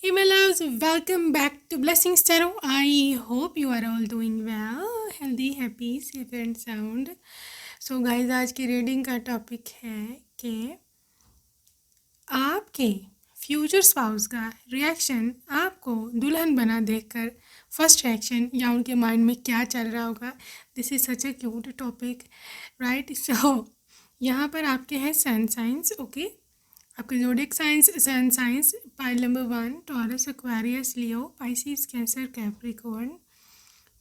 Hey my loves, welcome back to Blessings Tarot. I hope you are all doing well, healthy, happy, safe and sound. So guys, आज की reading का topic है कि आपके future spouse का reaction आपको दुल्हन बना देखकर फर्स्ट रिएक्शन या उनके माइंड में क्या चल रहा होगा. This is such a cute topic, right? So यहाँ पर आपके हैं सन साइंस. ओके, आपके zodiac signs sun signs pile number 1 Taurus, Aquarius, Leo, Pisces, Cancer, Capricorn.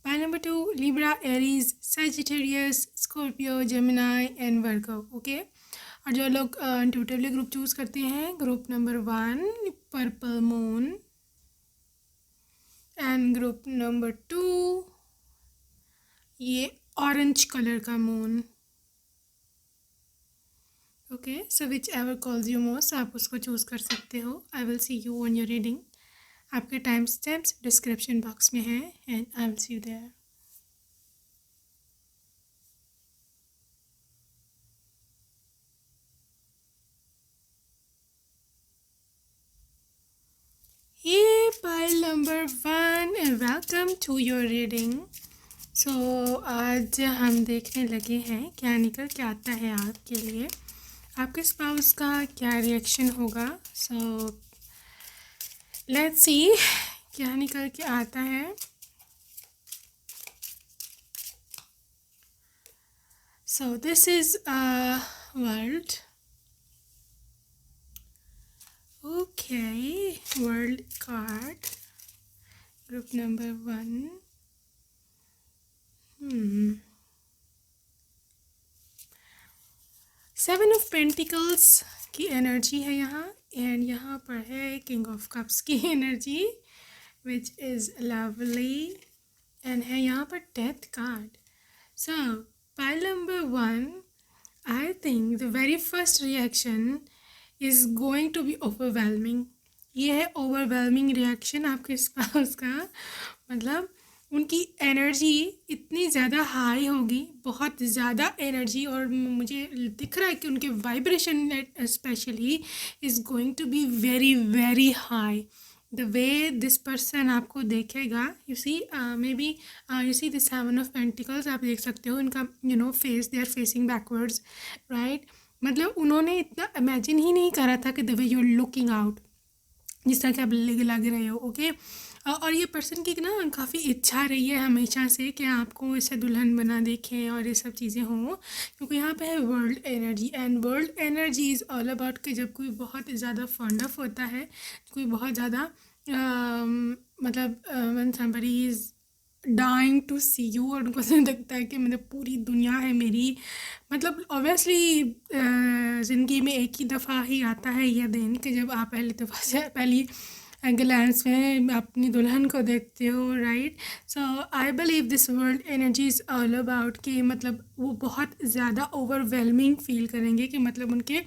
Pile number 2 Libra, Aries, Sagittarius, Scorpio, Gemini and Virgo. Okay, और जो लोग intuitively group choose करते हैं, group number 1 purple moon and group number 2 ये orange colour का moon. Okay, so which ever calls you most, आप उसको choose कर सकते हो. I will see you on your reading. आपके टाइम स्टैम्प्स डिस्क्रिप्शन बॉक्स में हैं and I will see you there. ये pile number 1, welcome to your reading. So आज हम देखने लगे हैं क्या निकल के आता है आपके लिए, आपके स्पाउस का क्या रिएक्शन होगा. सो लेट्स सी क्या निकल के आता है. So this is a world. Okay, world card, group number 1. Seven of pentacles की एनर्जी है यहाँ, एंड यहाँ पर है किंग ऑफ कप्स की energy which is lovely, and है यहाँ पर death card. So pile number 1, I think the very first reaction is going to be overwhelming. ये है ओवरवेलमिंग रिएक्शन आपके स्पाउस का. मतलब उनकी एनर्जी इतनी ज़्यादा हाई होगी, बहुत ज़्यादा एनर्जी, और मुझे दिख रहा है कि उनके vibration specially is going to be very very high. The way this person आपको देखेगा, you see may B you see the seven of pentacles, आप देख सकते हो इनका face, they are facing backwards, right? मतलब उन्होंने इतना इमेजिन ही नहीं करा था कि the way you are looking out, जिस तरह के आप लग रहे हो. ओके, और ये पर्सन की ना काफ़ी इच्छा रही है हमेशा से कि आपको इसे दुल्हन बना देखें और ये सब चीज़ें हों, क्योंकि यहाँ पे है world energy, and world energy is all about कि जब कोई बहुत ज़्यादा फॉन्ड ऑफ होता है, कोई बहुत ज़्यादा मतलब one somebody is dying to see you, और उनको ऐसा लगता है कि मतलब पूरी दुनिया है मेरी. मतलब ऑब्वियसली ज़िंदगी में एक ही दफ़ा ही आता है यह दिन कि जब आप पहली ग्लैंस में अपनी दुल्हन को देखते हो, right? So I believe this world energy is all about कि मतलब वो बहुत ज़्यादा ओवरवेलमिंग फील करेंगे कि मतलब उनके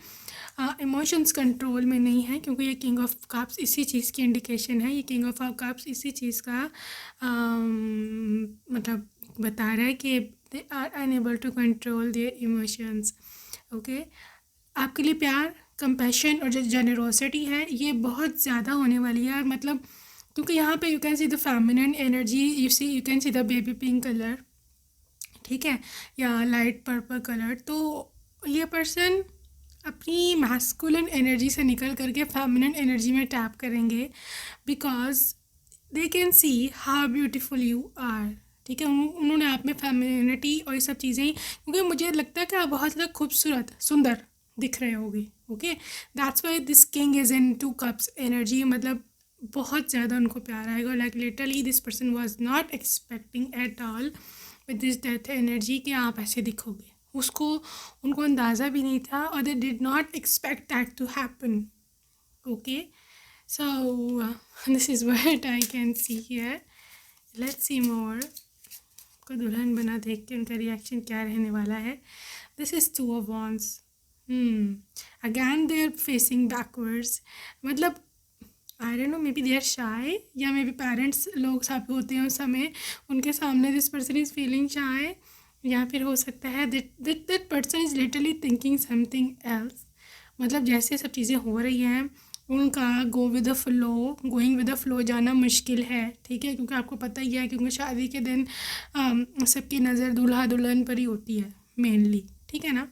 इमोशंस कंट्रोल में नहीं है, क्योंकि ये किंग ऑफ कप्स इसी चीज़ की इंडिकेशन है. ये किंग ऑफ कप्स इसी चीज़ का मतलब बता रहा है कि they are unable to control their emotions. Okay, आपके लिए प्यार, कंपैशन और जो जेनरोसिटी है ये बहुत ज़्यादा होने वाली है. मतलब क्योंकि यहाँ पे you can see the feminine energy, you can see the baby pink colour, ठीक है, या लाइट पर्पल कलर. तो ये पर्सन अपनी मैस्कुलिन एनर्जी से निकल करके फेमिनिन एनर्जी में टैप करेंगे, because they can see how beautiful you are. ठीक है, उन्होंने आप में फेमिनिटी और ये सब चीज़ें, क्योंकि मुझे लगता है कि आप बहुत ज़्यादा खूबसूरत सुंदर दिख रहे होगे. Okay, that's why this king is in 2 cups energy. मतलब बहुत ज़्यादा उनको प्यार आएगा. Like literally this person was not expecting at all with this death energy कि आप ऐसे दिखोगे. उसको उनको अंदाज़ा भी नहीं था, और they did not expect that to happen. Okay, so this is what I can see here. Let's see more को दुल्हन बना देख के उनका रिएक्शन क्या रहने वाला है. This is 2 of wands. Again they are facing backwards. मतलब I don't know, may be they are shy, या मे बी पेरेंट्स लोग साथ होते हैं उस समय, उनके सामने दिस पर्सन इज़ फीलिंग शाय, या फिर हो सकता है that person is literally thinking something else. मतलब जैसे सब चीज़ें हो रही हैं उनका गोइंग विद द फ्लो जाना मुश्किल है, ठीक है, क्योंकि आपको पता ही है, क्योंकि शादी के दिन सबकी नज़र दूल्हा दुल्हन पर ही होती है मेनली, ठीक है ना।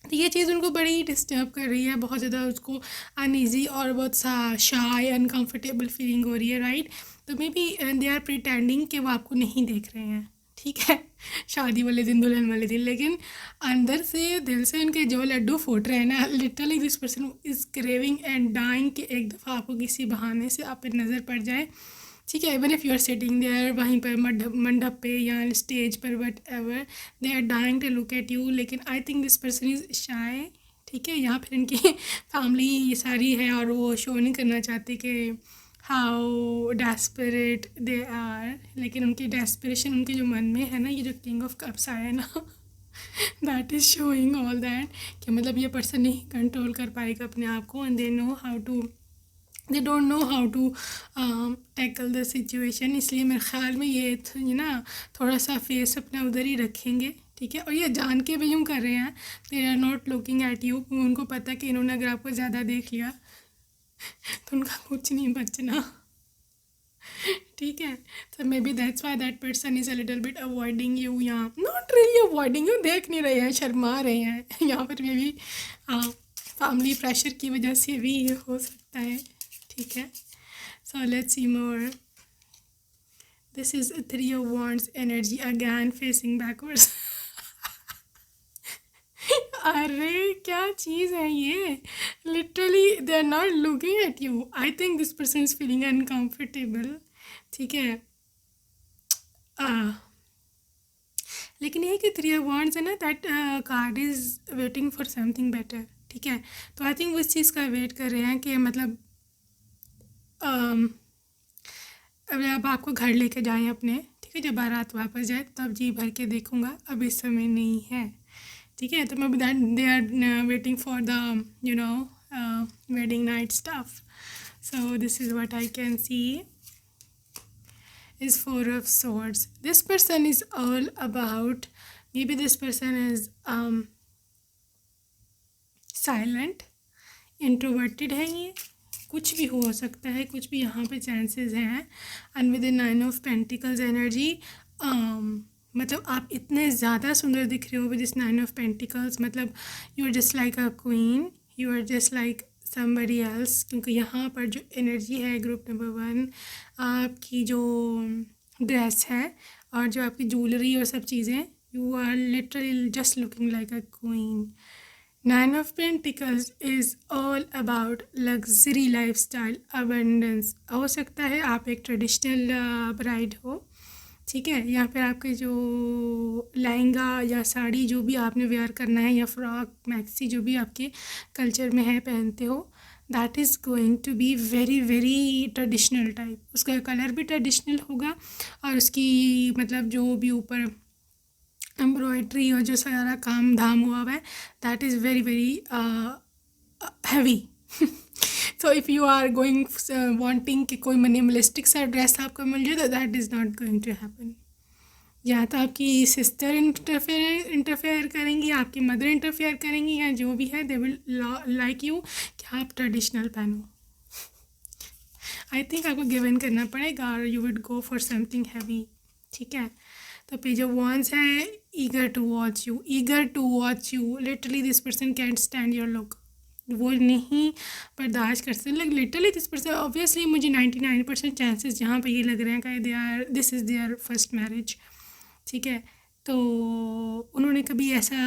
तो ये चीज़ उनको बड़ी डिस्टर्ब कर रही है, बहुत ज़्यादा उसको अनईज़ी और बहुत सा शाय अनकंफर्टेबल फीलिंग हो रही है, राइट। तो may B they are pretending कि वो आपको नहीं देख रहे हैं, ठीक है, शादी वाले दिन दुल्हन वाले दिन, लेकिन अंदर से दिल से उनके जो लड्डू फूट रहे हैं ना, literally this person is craving and dying कि एक दफ़ा आपको किसी बहाने से आप पे नज़र पड़ जाए, ठीक है। Even if you are sitting there वहीं पर मंडप पे या स्टेज पर, whatever, they are dying to look at you, लेकिन I think this person is shy, ठीक है। यहाँ फिर इनकी फैमिली ये सारी है और वो शो नहीं करना चाहती कि हाउ डेस्परेट दे आर, लेकिन उनकी डेस्परेशन उनके जो मन में है ना, ये जो किंग ऑफ कप्स आया है ना that is showing all that कि मतलब ये पर्सन नहीं कंट्रोल कर पाएगा अपने आप को, and they don't know how to tackle the situation. इसलिए मेरे ख्याल में ये ना थोड़ा सा फेस अपना उधर ही रखेंगे, ठीक है। और ये जान के भी यूँ कर रहे हैं, they are not looking at you, उनको पता कि इन्होंने अगर आपको ज़्यादा देख लिया तो उनका कुछ नहीं बचना, ठीक है। तो may be that's why that person is a little bit avoiding you, या नॉट रियली अवॉइडिंग यू, देख नहीं रहे हैं, शर्मा रहे हैं यहाँ पर। मे बी फैमिली प्रेशर की वजह से भी ये हो सकता है, ठीक है। So let's see more. This is 3 of Wands energy again facing backwards अरे क्या चीज़ है ये, literally they are not looking at you. I think this person is feeling uncomfortable, ठीक है। लेकिन ये कि 3 of Wands है ना, that card is waiting for something better, ठीक है। तो आई थिंक वो इस चीज़ का वेट कर रहे हैं कि मतलब अब आपको घर लेके जाएं अपने, ठीक है, जब बारात वापस जाए तब जी भर के देखूंगा, अब इस समय नहीं है, ठीक है। तो मैं that they are waiting for the wedding night stuff. So this is what I can see is 4 of Swords. This person is all about, maybe this person is silent, introverted है, ये कुछ भी हो सकता है, कुछ भी यहाँ पे चांसेस हैं। And with 9 of Pentacles energy, मतलब आप इतने ज़्यादा सुंदर दिख रहे हो विद दिस 9 of Pentacles, मतलब you are just like a queen, you are just like somebody else, क्योंकि यहाँ पर जो एनर्जी है ग्रुप नंबर 1, आपकी जो ड्रेस है और जो आपकी ज्वेलरी और सब चीज़ें, you are literally just looking like a queen. 9 of Pentacles is all about luxury lifestyle, abundance. हो सकता है आप एक ट्रेडिशनल ब्राइड हो, ठीक है, या फिर आपके जो लहंगा या साड़ी जो भी आपने वेयर करना है, या फ्रॉक मैक्सी जो भी आपके कल्चर में है पहनते हो, that is going to be very very traditional type. उसका कलर भी ट्रेडिशनल होगा और उसकी मतलब जो भी ऊपर एम्ब्रॉयड्री और जो सारा काम धाम हुआ है, that is very very heavy. So if you are going wanting कि कोई मिनिमलिस्टिक सा ड्रेस आपको मिल जाए, तो that is not going to happen. या तो आपकी सिस्टर इंटरफेयर करेंगी, आपकी मदर इंटरफेयर करेंगी, या जो भी है, दे विल लाइक यू कि आप ट्रेडिशनल पहनो। आई थिंक आपको गिवन करना पड़ेगा और you would go for something heavy, ठीक है। तो पेज ऑफ वॉन्ड्स है, eager to watch you, literally this person can't stand your look, वो नहीं बर्दाश्त कर सकते। Like literally this person, obviously मुझे 99% चांसेस जहाँ पे ये लग रहे हैं कि this is their first marriage, ठीक है। तो उन्होंने कभी ऐसा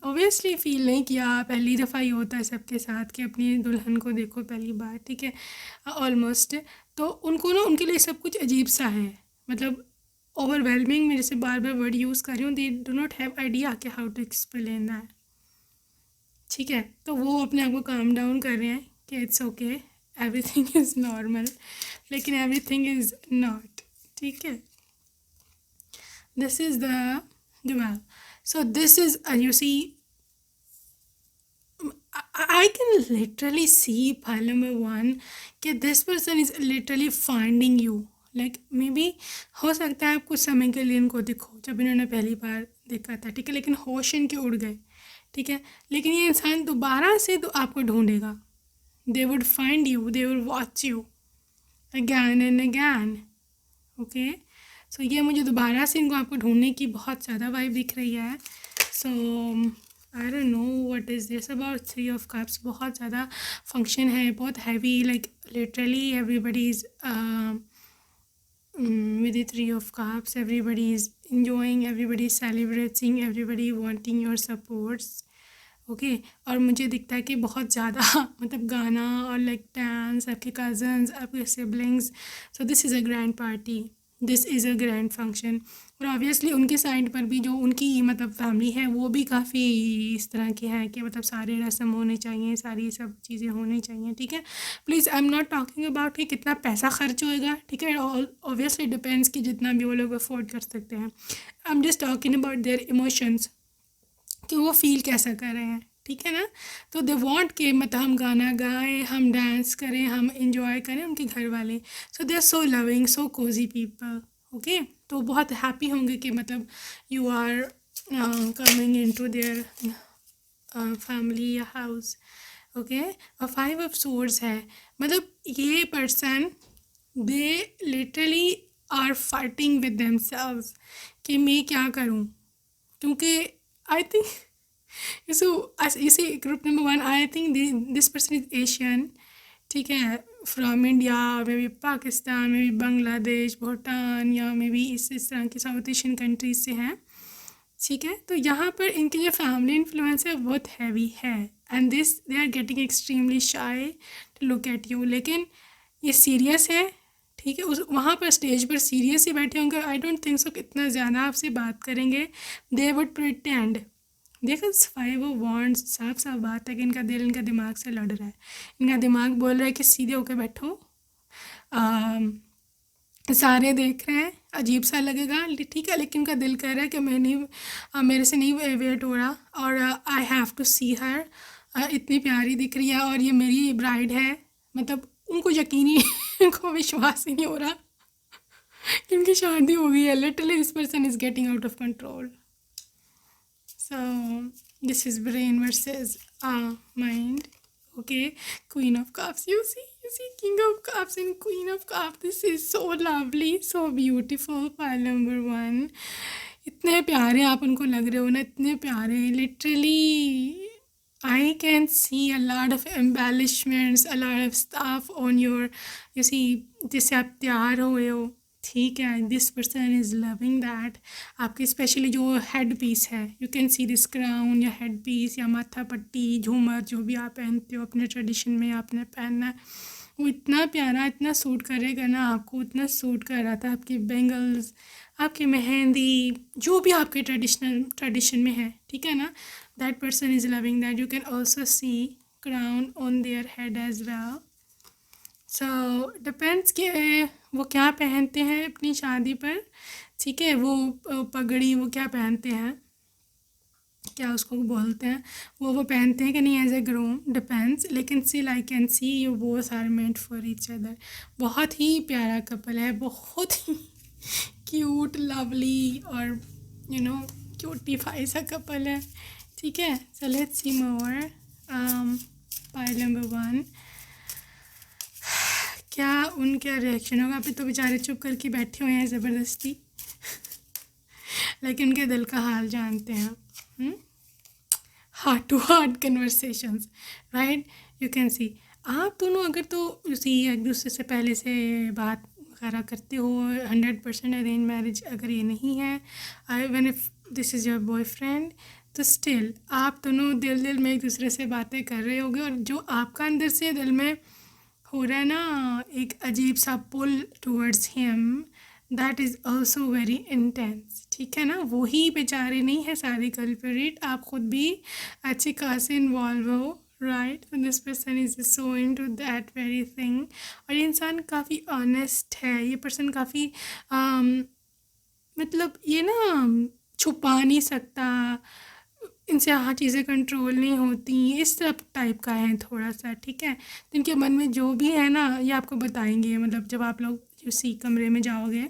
ऑब्वियसली फील नहीं किया, पहली दफ़ा ही होता है सबके साथ कि अपनी दुल्हन को देखो पहली बार, ठीक है, ऑलमोस्ट। तो उनको ना उनके लिए सब कुछ अजीब सा है, मतलब ओवरवेलमिंग, मेरे से बार बार वर्ड यूज़ कर रही हूँ, they do not have idea कि हाउ टू एक्सप्लेन दैट, ठीक है। तो वो अपने आप को काम डाउन कर रहे हैं कि it's okay, everything is normal, लेकिन एवरीथिंग इज़ नॉट, ठीक है। This is the dual. So this is, you see, I can literally see pile number 1 कि this person is literally finding you, like maybe हो सकता है आप कुछ समय के लिए इनको दिखो जब इन्होंने पहली बार देखा था, ठीक है, लेकिन होश इनके उड़ गए, ठीक है, लेकिन ये इंसान दोबारा से तो आपको ढूंढेगा, they would find you, they will watch you again and again. Okay, so ये मुझे दोबारा से इनको आपको ढूंढने की बहुत ज़्यादा वाइब दिख रही है. So I don't know what is this about three of cups. बहुत ज़्यादा फंक्शन है, बहुत heavy, like literally everybody is with the three of cups, everybody is enjoying, everybody is celebrating, everybody wanting your supports. Okay, और मुझे दिखता है कि बहुत ज़्यादा मतलब गाना और लाइक डांस, आपके कज़न्स, आपके siblings. So this is a grand party, this is a grand function. और ऑब्वियसली उनके साइड पर भी जो उनकी मतलब फैमिली है वो भी काफ़ी इस तरह की है कि मतलब सारे रस्म होने चाहिए, सारी सब चीज़ें होनी चाहिए. ठीक है, please I am not talking about कि कितना पैसा खर्च होएगा. ठीक है, ऑब्वियसली डिपेंड्स कि जितना भी वो लोग अफोर्ड कर सकते हैं. I am just talking about their emotions, कि वो फील कैसा कर रहे हैं. ठीक है ना. तो दे वांट कि मतलब हम गाना गाएं, हम डांस करें, हम इंजॉय करें, उनके घर वाले. So they are so loving, so cozy people. Okay, तो बहुत हैप्पी होंगे कि मतलब you are coming into their family या हाउस. ओके, और 5 ऑफ सोर्ड्स है, मतलब ये person they literally are fighting with themselves कि मैं क्या करूं. क्योंकि I think so. As you see, group number 1, I think this person is Asian. ठीक है, from India, may be Pakistan, may be Bangladesh, Bhutan, या मे बी इस तरह की साउथ एशियन कंट्रीज से हैं. ठीक है, तो यहाँ पर इनकी जो फैमिली इन्फ्लुएंस है बहुत हैवी है. And this they are getting extremely shy to look at you. लेकिन ये सीरियस है. ठीक है, उस वहाँ पर स्टेज पर सीरियस ही बैठे होंगे. आई डोंट थिंक सो कितना ज़्यादा आपसे बात करेंगे. They would pretend. देखो 5 ऑफ वॉन्ड्स, साफ साफ बात है कि इनका दिल इनका दिमाग से लड़ रहा है. इनका दिमाग बोल रहा है कि सीधे होकर बैठो, सारे देख रहे हैं, अजीब सा लगेगा. ठीक है, लेकिन उनका दिल कह रहा है कि मैं नहीं, मेरे से नहीं वेट हो रहा, और आई हैव टू सी हर. इतनी प्यारी दिख रही है और ये मेरी ब्राइड है. मतलब उनको यकीन ही उनको विश्वास ही नहीं हो रहा कि उनकी शादी हो गई है. Literally this person is getting out of control. So this is brain versus mind. Okay, Queen of Cups. You see, King of Cups and Queen of Cups. This is so lovely, so beautiful. Pile number 1. इतने प्यारे आप उनको लग रहे हो ना, इतने प्यारे. Literally, I can see a lot of embellishments, a lot of stuff on your, you see, जिससे आप तैयार हुए हो. ठीक है, this person is loving that. आपकी स्पेशली जो हेड पीस है, you can see this crown या हेड पीस या माथा पट्टी, झूमर, जो भी आप पहनते हो अपने ट्रेडिशन में आपने पहनना है, वो इतना प्यारा, इतना सूट करेगा ना आपको, इतना सूट कर रहा था. आपकी बेंगल्स, आपकी मेहंदी, जो भी आपके ट्रेडिशन में है. ठीक है ना, that person is loving that. You can also see crown on their head as well. So depends कि वो क्या पहनते हैं अपनी शादी पर. ठीक है, वो पगड़ी वो क्या पहनते हैं, क्या उसको बोलते हैं, वो पहनते हैं कि नहीं एज ए ग्रूम. डिपेंड्स. लेकिन still I can see you both are meant for each other. बहुत ही प्यारा कपल है, बहुत ही क्यूट, लवली और यू नो क्यूटीफाई सा कपल है. ठीक है, so let's see more. Pile number 1, क्या उनका रिएक्शन होगा. अभी तो बेचारे चुप करके बैठे हुए हैं ज़बरदस्ती, लेकिन उनके दिल का हाल जानते हैं. Heart to heart conversations, right. You can see आप दोनों अगर तो उसी एक दूसरे से पहले से बात वगैरह करते हो. 100% अरेंज मैरिज अगर ये नहीं है, even if this is your boyfriend, तो स्टिल आप दोनों दिल में एक दूसरे से बातें कर रहे होगे. और जो आपका अंदर से दिल में हो रहा है ना, एक अजीब सा pull towards him, that is also very intense. ठीक है ना, वही बेचारे नहीं है सारे कल्परेट, आप ख़ुद भी अच्छे खासे इन्वॉल्व हो, right. This person is so into that very thing. और ये इंसान काफ़ी ऑनेस्ट है. ये पर्सन काफ़ी मतलब ये ना छुपा नहीं सकता, इनसे हाँ चीज़ें कंट्रोल नहीं होती, इस सब टाइप का है थोड़ा सा. ठीक है, तो इनके मन में जो भी है ना, ये आपको बताएंगे. मतलब जब आप लोग उसी कमरे में जाओगे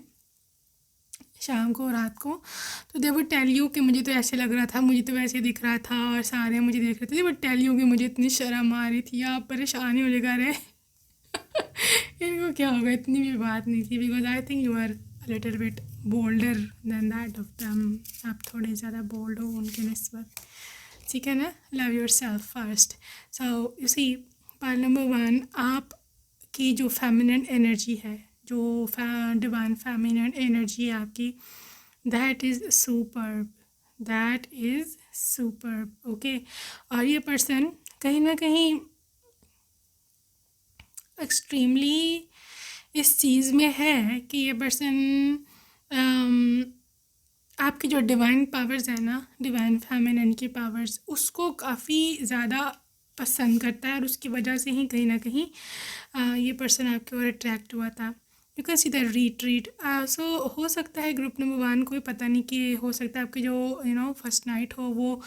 शाम को रात को, तो दे वुड टेल यू कि मुझे तो ऐसे लग रहा था, मुझे तो वैसे दिख रहा था और सारे मुझे देख रहे थे। दे वुड टेल यू कि मुझे इतनी शर्म आ रही थी, आप परेशान ही हो लेगा रहे। इनको क्या होगा, इतनी भी बात नहीं थी, because I think you are little bit bolder than that of दम। आप थोड़े ज़्यादा बोल्ड हो उनके निस्बत, ठीक है ना। Love yourself first. So you see, point number 1, आपकी जो फेमिनिन एनर्जी है, जो डिवाइन फेमिनिन एनर्जी है आपकी, that is superb, that is superb, okay. और ये पर्सन कहीं ना कहीं एक्सट्रीमली इस चीज़ में है कि ये पर्सन आपकी जो डिवाइन पावर्स है ना, डिवाइन फेमिनिन की पावर्स, उसको काफ़ी ज़्यादा पसंद करता है, और उसकी वजह से ही कहीं ना कहीं ये पर्सन आपकी ओर अट्रैक्ट हुआ था। You can see the retreat. So हो सकता है ग्रुप नंबर 1 कोई पता नहीं, कि हो सकता है आपकी जो फर्स्ट नाइट हो वो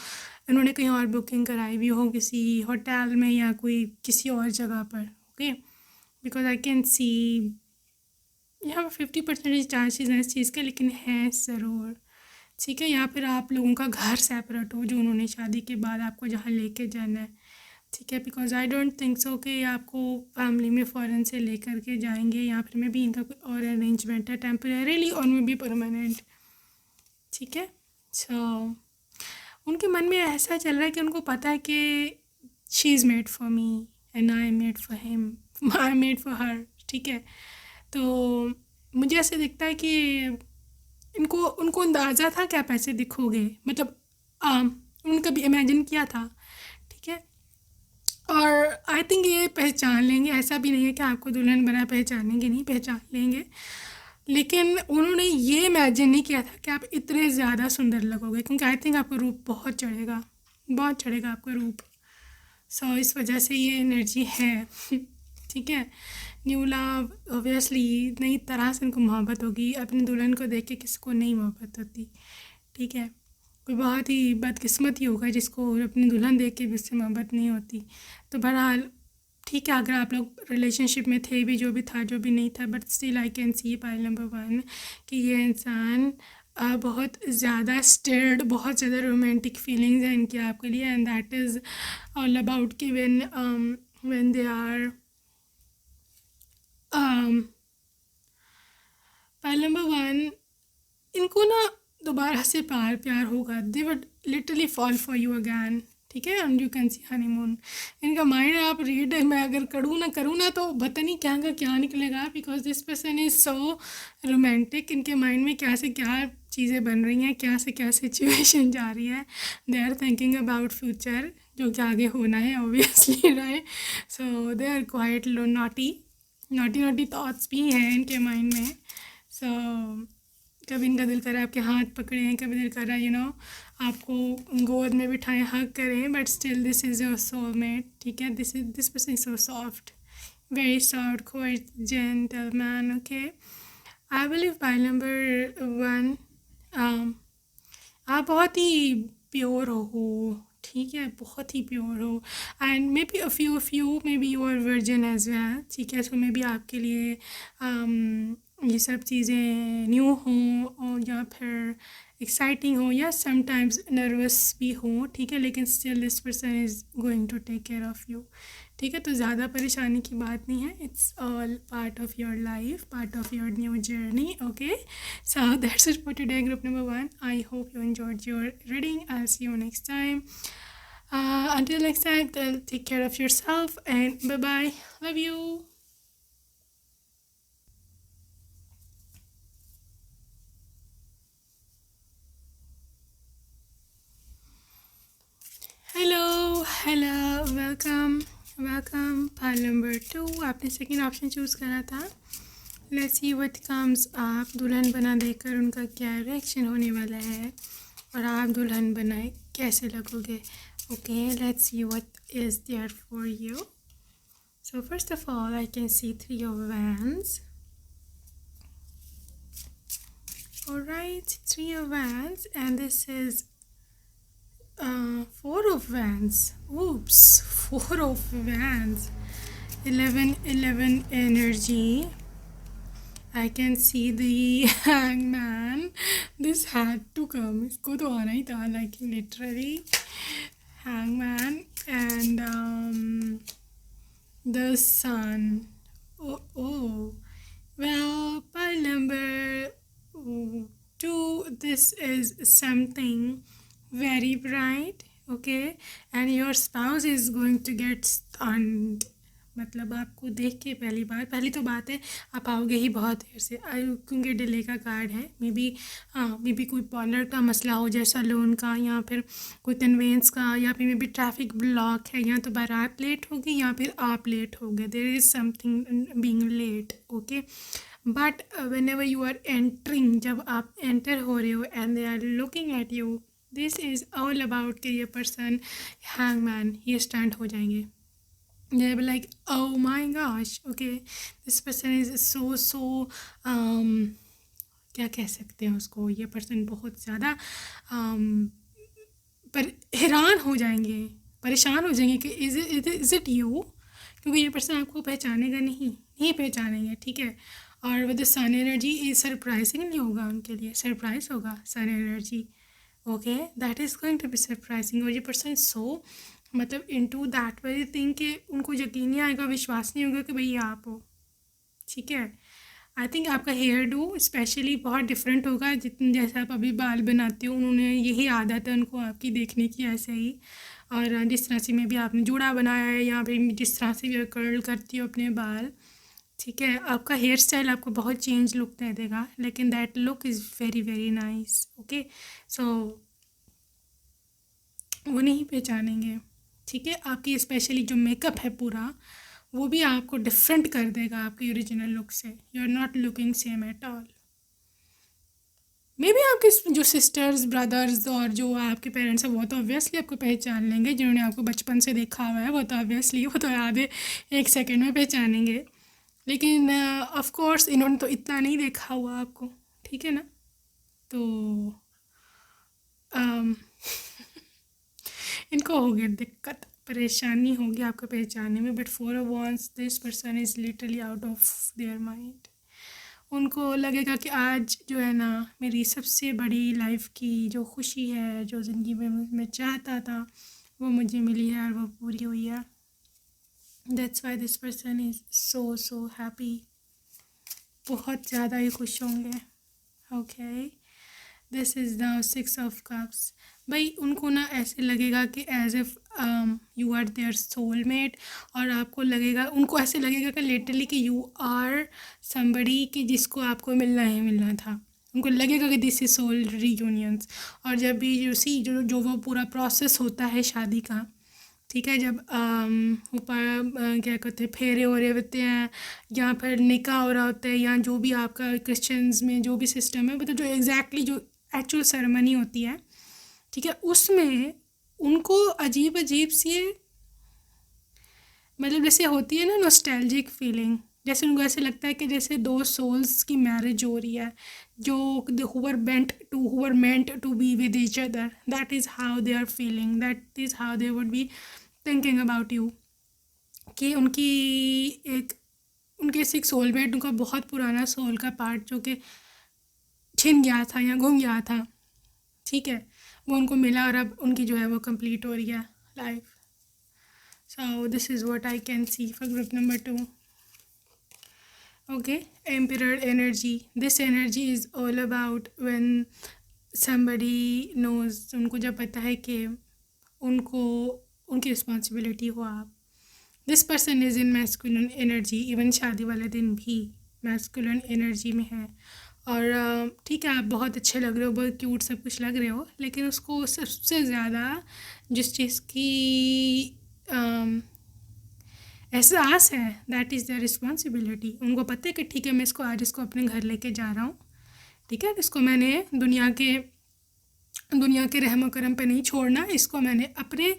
इन्होंने कहीं और बुकिंग कराई हुई हो, किसी होटल में या कोई किसी और जगह पर, ओके। बिकॉज आई कैन सी यहाँ पर 50% चांसेस हैं इस चीज़ के, लेकिन है ज़रूर, ठीक है। या फिर आप लोगों का घर सेपरेट हो, जो उन्होंने शादी के बाद आपको जहाँ लेके जाना है, ठीक है। Because I don't think so कि आपको फैमिली में फ़ॉरेन से लेकर के जाएंगे, या फिर में भी इनका कोई और अरेंजमेंट है टेम्परेरीली और में भी परमानेंट, ठीक है। सो उनके मन में ऐसा चल रहा है कि उनको पता है कि she is made for me and I am made for him, I am made for her, ठीक है। तो मुझे ऐसे दिखता है कि उनको अंदाज़ा था कि आप ऐसे दिखोगे, मतलब उन्होंने कभी इमेजिन किया था, ठीक है। और आई थिंक ये पहचान लेंगे, ऐसा भी नहीं है कि आपको दुल्हन बना पहचानेंगे नहीं, पहचान लेंगे। लेकिन उन्होंने ये इमेजिन नहीं किया था कि आप इतने ज़्यादा सुंदर लगोगे, क्योंकि आई थिंक आपका रूप बहुत चढ़ेगा, बहुत चढ़ेगा आपका रूप। सो इस वजह से ये एनर्जी है, ठीक है। न्यू लव, ऑब्वियसली नई तरह से उनको मोहब्बत होगी। अपनी दुल्हन को देख के किसको नहीं मोहब्बत होती, ठीक है। कोई बहुत ही बदकिस्मत ही होगा जिसको अपनी दुल्हन देख के भी उससे मोहब्बत नहीं होती। तो बहरहाल ठीक है, अगर आप लोग रिलेशनशिप में थे भी, जो भी था जो भी नहीं था, but still I can see point number 1 कि ये इंसान बहुत ज़्यादा स्टिर्ड, बहुत ज़्यादा रोमांटिक फीलिंग्स हैं इनकी आपके लिए, and that is all about कि when they are point number 1, इनको ना दोबारा से प्यार होगा, they would literally fall for you again, ठीक है। And you can see honeymoon. इनका माइंड आप रीड मैं अगर करूँ ना तो पता नहीं क्या का क्या निकलेगा, because this person is so romantic. इनके माइंड में क्या से क्या चीज़ें बन रही हैं, क्या से क्या सिचुएशन जा रही है। They are thinking about future, जो कि आगे होना है obviously, right. So they are quite naughty thoughts भी हैं इनके माइंड में। सो कभी इनका दिल कर रहा है आपके हाथ पकड़ें, कभी दिल कर रहा है आपको गोद में बिठाएं, हग करें, but still this is your soulmate, ठीक है। This person is so soft, very soft, quite gentleman, okay. I believe point number 1, आप बहुत ही प्योर हो, ठीक है, बहुत ही प्योर हो, and maybe a few of you may be you are virgin as well, ठीक है। सो मे बी आपके लिए ये सब चीज़ें न्यू हों, और या फिर एक्साइटिंग हो, या समटाइम्स नर्वस भी हो, ठीक है। लेकिन still this person is going to take care of you, ठीक है। तो ज़्यादा परेशानी की बात नहीं है, it's all part of your life, part of your new journey, okay. So that's it for today group number 1. I hope you enjoyed your reading. I'll see you next time. Until next time, take care of yourself and bye bye. Love you. hello, welcome. Pile number 2, आपने second option choose करा था। Let's see what comes आप दुल्हन बना देकर उनका क्या reaction होने वाला है, और आप दुल्हन बनाए कैसे लगोगे, okay. Let's see what is there for you. So first of all I can see 3 of wands. Alright, 3 of wands, and this is 4 of wands. Oops, 4 of wands. 11 energy. I can see the hangman. This had to come. इसको तो आना ही था, like literally hangman and the sun. Oh. Well, pile number two. This is something very bright, okay, and your spouse is going to get stunned. मतलब आपको देख के पहली तो बात है, आप आओगे ही बहुत देर से, क्योंकि डिले का कार्ड है। मे बी कोई पार्लर का मसला हो, जैसा लोन का, या फिर कोई कन्वेंस का, या फिर मे बी ट्रैफिक ब्लॉक है, या तो बारात लेट होगी या फिर आप लेट हो गए। There is something being late, okay. But whenever you are entering, जब आप एंटर हो रहे हो and they are looking at you, this is all about कि ये पर्सन हैंगमैन, ये स्टंट हो जाएंगे। They'll be like, oh my gosh, okay, this person is so क्या कह सकते हैं उसको, ये पर्सन बहुत ज़्यादा पर हैरान हो जाएंगे, परेशान हो जाएंगे कि इज़ इट यू, क्योंकि ये पर्सन आपको पहचानेगा नहीं पहचानेंगे, ठीक है। और with the sun energy is surprising नहीं होगा उनके लिए, सरप्राइज होगा sun energy, okay, that is going to be surprising. और ये पर्सन सो मतलब इनटू दैट वेरी थिंग कि उनको यकीन नहीं आएगा, विश्वास नहीं होगा कि भाई आप हो, ठीक है। आई थिंक आपका हेयर डू स्पेशली बहुत डिफरेंट होगा, जितने जैसे आप अभी बाल बनाते हो, उन्होंने यही आदत है उनको आपकी देखने की, ऐसे ही। और जिस तरह से में भी आपने जूड़ा बनाया है, या फिर जिस तरह से भी कर्ल करती हो अपने बाल, ठीक है, आपका हेयर स्टाइल आपको बहुत चेंज लुक दे देगा, लेकिन that look is very very nice, okay. So वो नहीं पहचानेंगे, ठीक है। आपकी स्पेशली जो मेकअप है पूरा, वो भी आपको डिफरेंट कर देगा आपकी ओरिजिनल लुक से। You are not looking same at all. Maybe आपके जो सिस्टर्स, ब्रदर्स और जो आपके पेरेंट्स हैं, वो तो ऑब्वियसली आपको पहचान लेंगे, जिन्होंने आपको बचपन से देखा हुआ है, वो तो ऑब्वियसली, वो तो आधे एक सेकेंड में पहचानेंगे। लेकिन ऑफ कोर्स इन्होंने तो इतना नहीं देखा हुआ आपको, ठीक है ना। तो इनको हो गया दिक्कत, परेशानी होगी आपको पहचानने में। But for a once this person is literally out of their mind. उनको लगेगा कि आज जो है ना, मेरी सबसे बड़ी लाइफ की जो खुशी है, जो ज़िंदगी में मैं चाहता था, वो मुझे मिली है और वो पूरी हुई है। That's why this person is so happy, बहुत ज़्यादा ही खुश होंगे, okay. This is the 6 of cups. भाई उनको ना ऐसे लगेगा कि as if you are their soulmate, और आपको लगेगा, उनको ऐसे लगेगा कि लिटरली कि यू आर समबडी कि जिसको आपको मिलना था। उनको लगेगा कि दिस इज़ सोल रीयूनियंस। और जब भी जो वो पूरा प्रोसेस होता है शादी का, ठीक है, जब ऊपर क्या कहते हैं, फेरे हो रहे होते हैं, या फिर निकाह हो रहा होता है, या जो भी आपका क्रिश्चियंस में जो भी सिस्टम है, मतलब जो एग्जैक्टली जो एक्चुअल सेरेमनी होती है, ठीक है, उसमें उनको अजीब अजीब सी, मतलब जैसे होती है ना नॉस्टैल्जिक फीलिंग, जैसे उनको ऐसे लगता है कि जैसे दो सोल्स की मैरिज हो रही है, जो who were meant to be with each other. That is how they are feeling, that is how they would be thinking about you, कि उनके सिक सोलमेट, उनका बहुत पुराना सोल का पार्ट जो कि छिन गया था या गुम गया था, ठीक है, वो उनको मिला, और अब उनकी जो है वो कंप्लीट हो रही है life. So this is what I can see for group number 2, okay. Emperor energy, this energy is all about when somebody knows, उनको जब पता है कि उनको उनकी रिस्पॉन्सिबिलिटी हो आप। This person is in masculine energy, even शादी वाले दिन भी मैस्कुलिन एनर्जी में है। और ठीक है, आप बहुत अच्छे लग रहे हो, बहुत क्यूट सब कुछ लग रहे हो, लेकिन उसको सबसे ज़्यादा जिस चीज़ की एहसास है, दैट इज़ द रिस्पॉन्सिबिलिटी। उनको पता है कि ठीक है, मैं आज इसको अपने घर लेके जा रहा हूँ, ठीक है, इसको मैंने दुनिया के रहमो करम पे नहीं छोड़ना, इसको मैंने अपने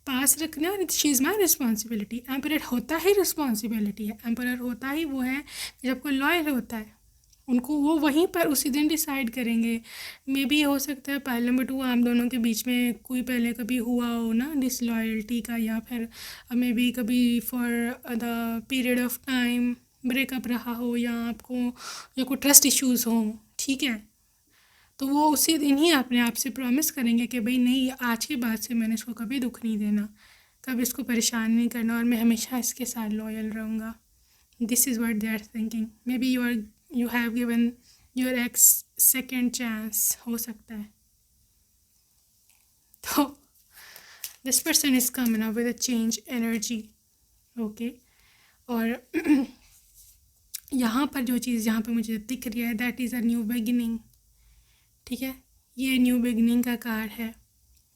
पास रखना, और she is my responsibility. Emperor होता ही रिस्पॉन्सिबिलिटी है, एम्परर होता ही वो है जब कोई लॉयल होता है, उनको वो वहीं पर उसी दिन डिसाइड करेंगे। मे बी हो सकता है पाइल नंबर 2 आप दोनों के बीच में कोई पहले कभी हुआ हो ना डिसलॉयल्टी का, या फिर मे बी कभी for the period of time breakup रहा हो या आपको या कोई ट्रस्ट इश्यूज़ हों, ठीक है, तो वो उसी दिन ही अपने आप से प्रॉमिस करेंगे कि भाई नहीं, आज के बाद से मैंने इसको कभी दुख नहीं देना, कभी इसको परेशान नहीं करना और मैं हमेशा इसके साथ लॉयल रहूँगा. This is what they are thinking. May be you have given your ex second chance, हो सकता है. तो this person is coming up with a change energy. Okay, और यहाँ पर जो चीज़ यहाँ पे मुझे दिख रही है, that is a new beginning. ठीक है, ये न्यू बिगिनिंग का कार्ड है,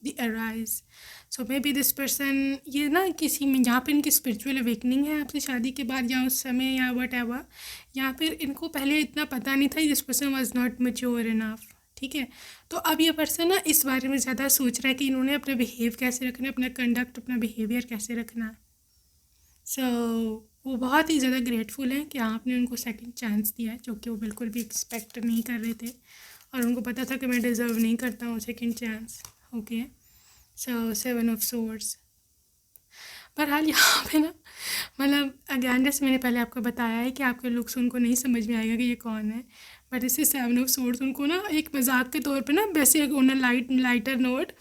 the arise. So may be this person, ये ना किसी में जहाँ पे इनकी स्पिरिचुअल अवेकनिंग है आपसे शादी के बाद या उस समय या वट एवर, या फिर इनको पहले इतना पता नहीं था, this person was not mature enough. ठीक है, तो अब ये पर्सन ना इस बारे में ज़्यादा सोच रहा है कि इन्होंने अपना बिहेव कैसे रखना है, अपना कंडक्ट, अपना बिहेवियर कैसे रखना है. सो वो बहुत ही ज़्यादा ग्रेटफुल हैं कि आपने उनको सेकंड चांस दिया है, जो कि वो बिल्कुल भी एक्सपेक्ट नहीं कर रहे थे और उनको पता था कि मैं डिज़र्व नहीं करता हूँ second chance. Okay, so 7 of swords. बहरहाल यहाँ पे ना, मतलब अगैन जैसे मैंने पहले आपको बताया है कि आपके लुक्स उनको नहीं समझ में आएगा कि ये कौन है, बट इससे 7 ऑफ सोर्ड्स उनको ना एक मजाक के तौर पे ना, वैसे एक उन्हें लाइटर नोट,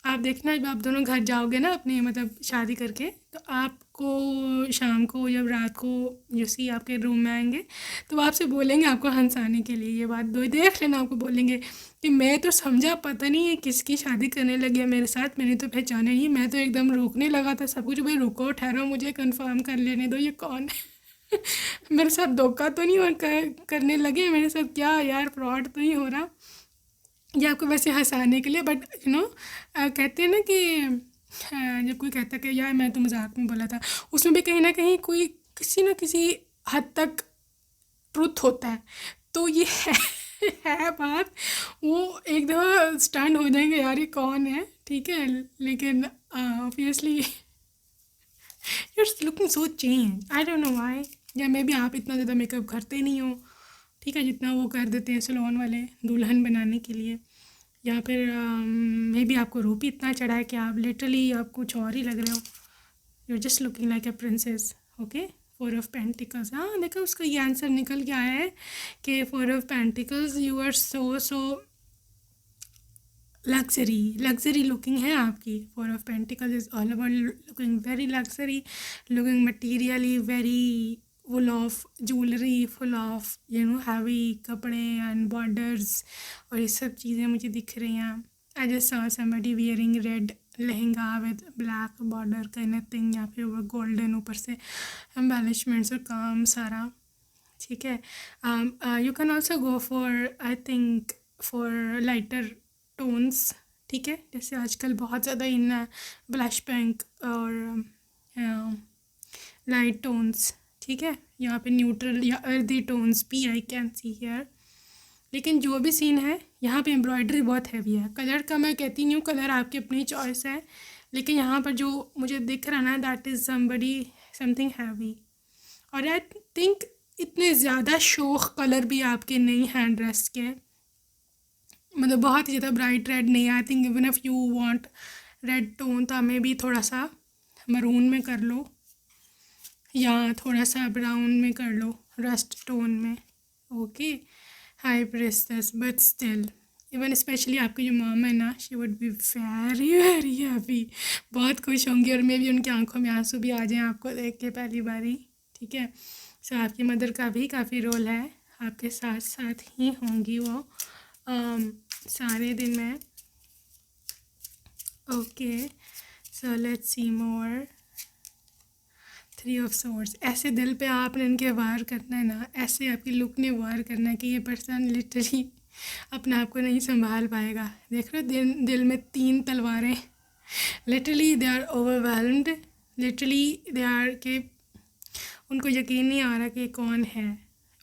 आप देखना जब आप दोनों घर जाओगे ना अपने मतलब शादी करके, तो आपको शाम को जब रात को यूसी आपके रूम में आएंगे तो वो आपसे बोलेंगे आपको हंसाने के लिए, ये बात दो देख लेना, आपको बोलेंगे कि मैं तो समझा पता नहीं है किसकी शादी करने लगे है मेरे साथ, मैंने तो पहचाना ही, मैं तो एकदम रोकने लगा था सब कुछ, भाई रुको ठहरो मुझे कंफर्म कर लेने दो ये कौन है. मेरे साथ धोखा तो नहीं और करने लगे मेरे साथ, क्या यार फ्रॉड तो नहीं हो रहा. ये आपको वैसे हंसाने के लिए, बट कहते हैं ना कि जब कोई कहता है कि यार मैं तो मजाक में बोला था, उसमें भी कहीं ना कहीं कोई किसी न किसी हद तक ट्रुथ होता है. तो ये है बात, वो एक दफ़ा स्टैंड हो जाएंगे यार ये कौन है. ठीक है, लेकिन obviously you're looking so change, I don't know why. या मे बी आप इतना ज़्यादा मेकअप करते नहीं हो, ठीक है, जितना वो कर देते हैं सैलून वाले दुल्हन बनाने के लिए, या फिर मे बी आपको रूप ही इतना चढ़ा है कि आप लिटरली आप कुछ और ही लग रहे हो. You just looking like a princess. Okay, 4 of pentacles. हाँ देखो उसका ये आंसर निकल के आया है कि 4 of pentacles, you are so luxury looking है आपकी. 4 of pentacles is all about looking very luxury, looking materially very full of jewellery, full of heavy कपड़े एंड बॉर्डर्स, और ये सब चीज़ें मुझे दिख रही हैं. I just saw somebody wearing red lehenga with black border kind of thing, या फिर वो गोल्डन ऊपर से एम्बेलिशमेंट्स और काम सारा. ठीक है, you can also go for I think for lighter tones. ठीक है, जैसे आजकल बहुत ज़्यादा इन है ब्लश पिंक और लाइट टोन्स. ठीक है, यहाँ पे न्यूट्रल या अर्दी टोन्स भी आई कैन सी हेयर. लेकिन जो भी सीन है यहाँ पे एम्ब्रॉयडरी बहुत हैवी है. कलर का मैं कहती नहीं हूँ, कलर आपकी अपनी चॉइस है, लेकिन यहाँ पर जो मुझे दिख रहा ना, दैट इज़ समथिंग हैवी. और आई थिंक इतने ज़्यादा शोख कलर भी आपके नहीं हैं ड्रेस के, मतलब बहुत ही ज़्यादा ब्राइट रेड नहीं है. I think even if you want red tone तो मे बी थोड़ा सा मरून में कर लो या थोड़ा सा ब्राउन में कर लो, रस्ट टोन में. Okay, high priestess, but still even specially आपकी जो मॉम है ना, she would be very very happy, बहुत खुश होंगी, और मे बी उनकी आंखों में आंसू भी आ जाएं आपको देख के पहली बारी. ठीक है, सो आपकी मदर का भी काफ़ी रोल है, आपके साथ साथ ही होंगी वो सारे दिन में. Okay, so let's see more. 3 of swords. ऐसे दिल पे आपने इनके वार करना है ना, ऐसे आपकी लुक ने वार करना है कि ये पर्सन लिटरली अपने आप को नहीं संभाल पाएगा. देख रहे हो दिल में 3 तलवारें. Literally they are overwhelmed, literally they are के उनको यकीन नहीं आ रहा कि कौन है.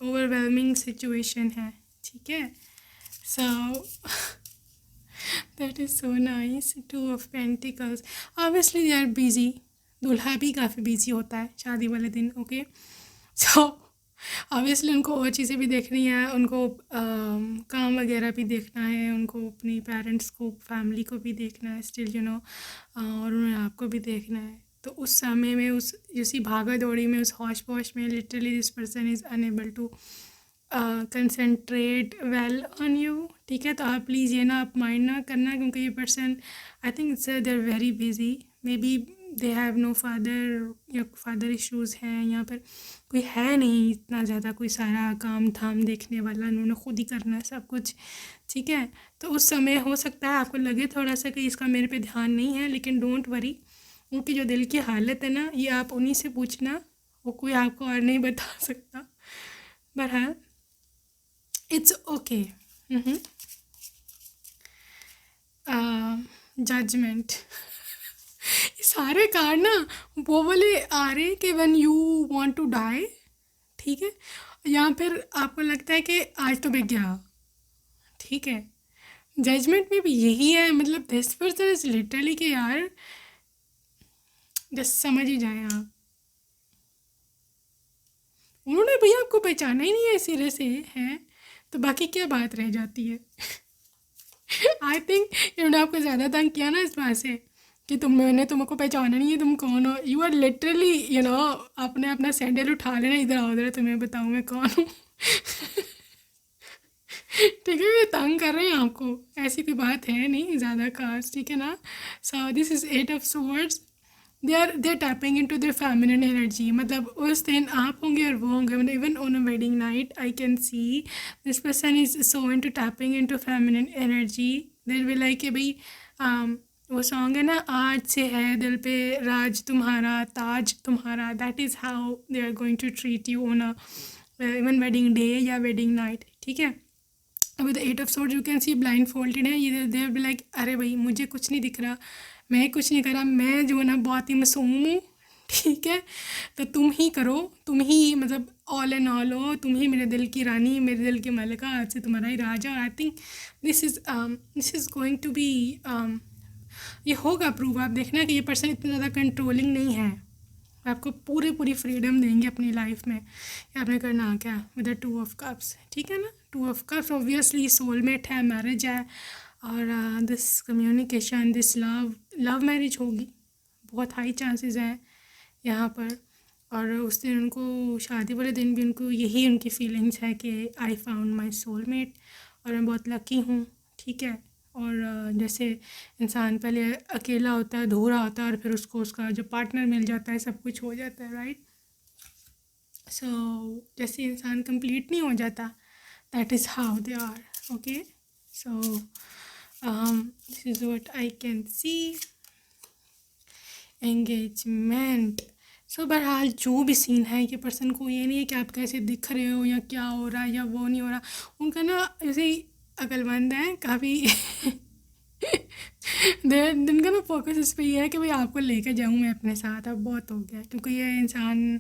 ओवरवेलमिंग सिचुएशन है. ठीक है, so that is so nice. 2 of pentacles. Obviously they are busy, दूल्हा भी काफ़ी बिजी होता है शादी वाले दिन. ओके, सो ऑब्वियसली उनको और चीज़ें भी देखनी है, उनको काम वगैरह भी देखना है, उनको अपनी पेरेंट्स को, फैमिली को भी देखना है स्टिल और उन्हें आपको भी देखना है. तो उस समय में उस इसी भागा दौड़ी में उस हौश पौश में literally this person is unable to concentrate well on you. ठीक है, तो आप प्लीज़ ये ना आप माइंड ना करना, क्योंकि ये पर्सन I think they are very busy, may be they have no father या फादर इश्यूज़ हैं, यहाँ पर कोई है नहीं इतना ज़्यादा कोई सारा काम धाम देखने वाला, उन्होंने खुद ही करना है सब कुछ। ठीक है, तो उस समय हो सकता है आपको लगे थोड़ा सा कि इसका मेरे पे ध्यान नहीं है, लेकिन डोंट वरी, उनकी जो दिल की हालत है ना ये आप उन्हीं से पूछना, वो कोई आपको और नहीं बता सकता। बहरहाल इट्स ओके। जजमेंट सारे कार्ड ना वो वाले आ रहे कि when you want to die. ठीक है, या फिर आपको लगता है कि आज तो मैं गया। ठीक है, जजमेंट में भी यही है, मतलब दिस पर्सन इज लिटरली कि यार जस्ट समझ ही जाए आप, उन्होंने भैया आपको पहचाना ही नहीं है सिरे से है, तो बाकी क्या बात रह जाती है। आई थिंक इन्होंने आपको ज़्यादा तंग किया ना इस बात से कि मैंने तुमको पहचाना नहीं है, तुम कौन हो, you are literally you know, आपने अपना सैंडल उठा लेना, इधर आओ उधर तुम्हें बताऊँ मैं कौन हूँ। ठीक है, ये तंग कर रहे हैं आपको, ऐसी कोई बात है नहीं ज़्यादा खास। ठीक है ना, so this is 8 of swords। They are tapping into their feminine energy, मतलब उस दिन आप होंगे और वो होंगे, मतलब even on a wedding night I can see this person is so into tapping into feminine energy. There will like भाई वो सॉन्ग है ना, आज से है दिल पे राज तुम्हारा ताज तुम्हारा, that is how they are going to treat you on a even wedding day या वेडिंग नाइट। ठीक है, with 8 of swords you can see blindfolded है, ये देर बी लाइक अरे भाई मुझे कुछ नहीं दिख रहा, मैं कुछ नहीं करा, मैं जो है ना बहुत ही मासूम हूँ। ठीक है, तो तुम ही करो, तुम ही मतलब ऑल एंड ऑल हो, तुम ही मेरे दिल की रानी, मेरे दिल की मलिका, आज से तुम्हारा ही राजा। I think this is going to be ये होगा प्रूव। आप देखना कि ये पर्सन इतना ज़्यादा कंट्रोलिंग नहीं है, आपको पूरी फ्रीडम देंगे अपनी लाइफ में कि आपने करना क्या विद द 2 ऑफ कप्स। ठीक है ना, 2 ऑफ कप्स ऑब्वियसली सोलमेट है, मैरिज है, और this communication, this love marriage होगी, बहुत हाई चांसेस हैं यहाँ पर। और उस दिन उनको शादी वाले दिन भी उनको यही उनकी फीलिंग्स है कि आई फाउंड माई सोलमेट और मैं बहुत लकी हूँ। ठीक है, और जैसे इंसान पहले अकेला होता है, अधूरा होता है, और फिर उसको उसका जो पार्टनर मिल जाता है, सब कुछ हो जाता है, राइट। सो जैसे इंसान कंप्लीट नहीं हो जाता, that is how they are. Okay, so this is what I can see. Engagement, so बहरहाल जो भी सीन है, ये पर्सन को ये नहीं है कि आप कैसे दिख रहे हो या क्या हो रहा है या वो नहीं हो रहा, उनका ना ऐसे ही अक्लमंद है काफ़ी। उनका ना फोकस इस पे ये है कि भाई आपको लेकर जाऊँ मैं अपने साथ, अब बहुत हो गया, क्योंकि ये इंसान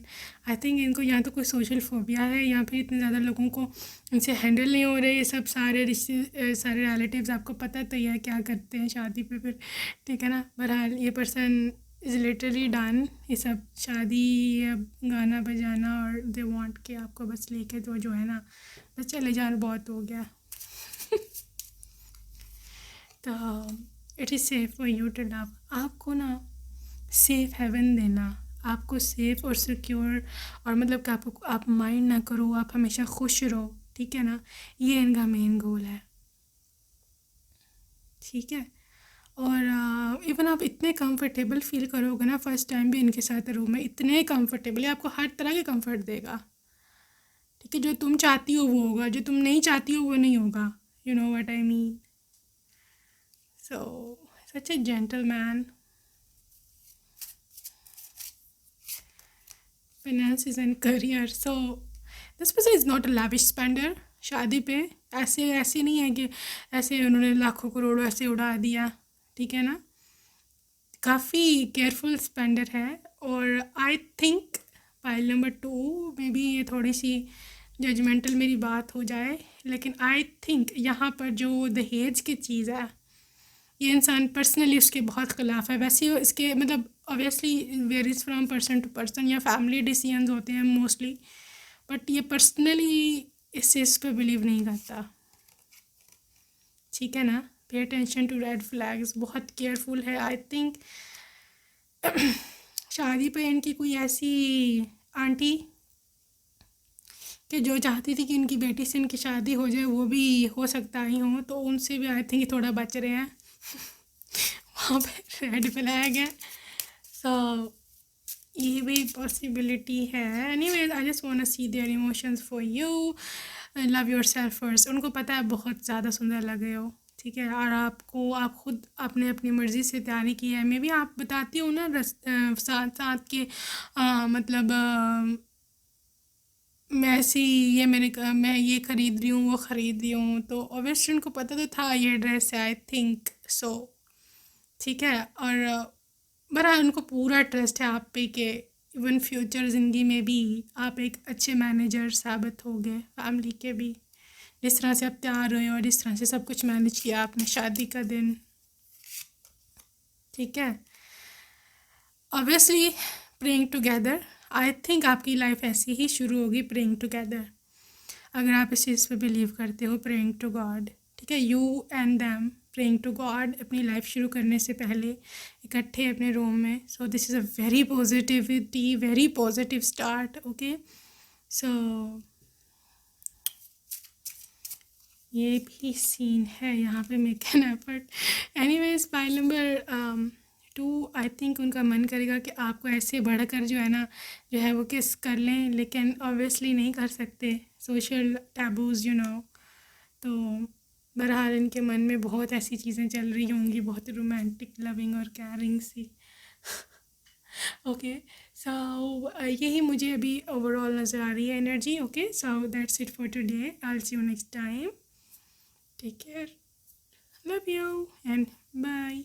आई थिंक इनको या तो कोई सोशल फोबिया है या फिर इतने ज़्यादा लोगों को इनसे हैंडल नहीं हो रहे ये सब सारे रिश्ते, सारे रिलेटिव्स, आपको पता तो ही है क्या करते हैं शादी पे फिर। ठीक है ना, बहरहाल ये पर्सन इज़ लिटरली डन, ये सब शादी या गाना बजाना, और दे वांट कि आपको बस लेके तो जो है ना बस चले जाना, बहुत हो गया। तो it is safe for you to love, आपको ना सेफ हेवन देना, आपको सेफ और सिक्योर, और मतलब कि आपको आप माइंड ना करो, आप हमेशा खुश रहो। ठीक है ना, ये इनका मेन गोल है। ठीक है, और इवन आप इतने कंफर्टेबल फील करोगे ना फर्स्ट टाइम भी इनके साथ रूम में, इतने कंफर्टेबल, आपको हर तरह के कंफर्ट देगा। ठीक है, जो तुम चाहती हो वो होगा, जो तुम नहीं चाहती हो वो नहीं होगा, you know what I mean. So such A gentleman, finances and career. So this person is not a lavish spender। शादी पे ऐसे नहीं है कि ऐसे उन्होंने लाखों करोड़ों ऐसे उड़ा दिया। ठीक है ना, काफ़ी केयरफुल स्पेंडर है। और आई थिंक पाइल नंबर 2 में भी ये थोड़ी सी जजमेंटल मेरी बात हो जाए, लेकिन आई थिंक यहाँ पर जो दहेज की चीज़ है ये इंसान पर्सनली उसके बहुत ख़िलाफ़ है। वैसे इसके मतलब obviously varies from person to person, या फैमिली डिसीजंस होते हैं मोस्टली, बट ये पर्सनली इस चीज़ पे बिलीव नहीं करता। ठीक है ना, pay attention to red flags, बहुत केयरफुल है। आई थिंक शादी पे इनकी कोई ऐसी आंटी कि जो चाहती थी कि इनकी बेटी से इनकी शादी हो जाए, वो भी हो सकता ही हो, तो उनसे भी आई थिंक थोड़ा बच रहे हैं। वहाँ पे रेड फ्लैग है। सो ये भी पॉसिबिलिटी है। Anyways I just want to see their emotions for you. Love yourself first. उनको पता है बहुत ज़्यादा सुंदर लगे हो, ठीक है, और आप खुद आपने अपनी मर्ज़ी से तैयारी की है। मे भी आप बताती हो ना साथ साथ के मतलब मैं ऐसी ये मैं ये ख़रीद रही हूँ, वो ख़रीद रही हूँ, तो ऑब्वियसली उनको पता तो था ये ड्रेस है, आई थिंक सो, ठीक है। और बड़ा उनको पूरा ट्रस्ट है आप पे कि इवन फ्यूचर ज़िंदगी में भी आप एक अच्छे मैनेजर साबित होगे फैमिली के भी, जिस तरह से आप तैयार हुए और जिस तरह से सब कुछ मैनेज किया आपने शादी का दिन, ठीक है। Obviously praying together, I think आपकी लाइफ ऐसी ही शुरू होगी, प्रेइंग टुगेदर। अगर आप इस चीज़ पे बिलीव करते हो, प्रेइंग टू गॉड, ठीक है, you and them praying to God अपनी लाइफ शुरू करने से पहले इकट्ठे अपने रूम में। So this is a very positivity, very positive start, okay. So ये भी सीन है यहाँ पे making effort. Anyways pile number 2, I think उनका मन करेगा कि आपको ऐसे बढ़कर जो है ना, जो है वो किस कर लें, लेकिन ऑब्वियसली नहीं कर सकते, सोशल टैबूज़ यू नो। तो बहरहाल इनके मन में बहुत ऐसी चीज़ें चल रही होंगी, बहुत रोमांटिक, लविंग और कैरिंग सी। ओके, सो यही मुझे अभी ओवरऑल नज़र आ रही है energy. Okay, so that's it for today, I will see you next time, take care, love you and bye.